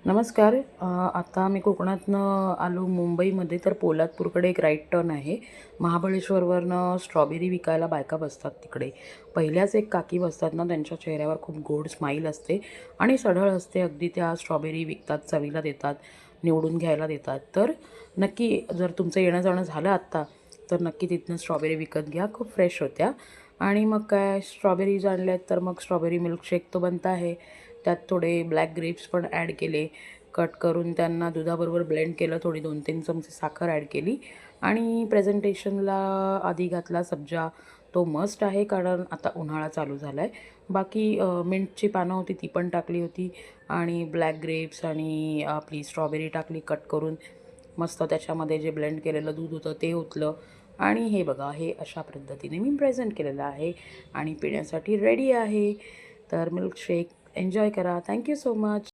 नमस्कार. आता मी कोकणातनं आलो मुंबईमध्ये, तर पोलादपूरकडे एक राईट टर्न आहे. महाबळेश्वरवरनं स्ट्रॉबेरी विकायला बायका बसतात तिकडे. पहिल्याच एक काकी बसतात ना, त्यांच्या चेहऱ्यावर खूप गोड स्माईल असते आणि सढळ असते. अगदी त्या स्ट्रॉबेरी विकतात, चवीला देतात, निवडून घ्यायला देतात. तर नक्की जर तुमचं येणं-जाणं झालं आत्ता, तर नक्की तिथनं स्ट्रॉबेरी विकत घ्या. खूप फ्रेश होत्या. आणि मग काय स्ट्रॉबेरीज आणल्यात, तर मग स्ट्रॉबेरी मिल्कशेक तो बनता आहे. त्यात थोडे ब्लॅक ग्रेप्स पण ॲड केले, कट करून त्यांना दुधाबरोबर ब्लेंड केलं, थोडी 2-3 चमचे साखर ॲड केली आणि प्रेझेंटेशनला आधी घातला सब्जा. तो मस्ट आहे कारण आता उन्हाळा चालू झाला आहे. बाकी मिंटची पानं होती ती पण टाकली होती आणि ब्लॅक ग्रेप्स आणि आपली स्ट्रॉबेरी टाकली कट करून. मस्त त्याच्यामध्ये जे ब्लेंड केलेलं दूध होतं ते ओतलं आणि हे बघा, हे अशा पद्धतीने मी प्रेझेंट केलेलं आहे आणि पिण्यासाठी रेडी आहे. तर मिल्कशेक एन्जॉय करा. Thank you so much.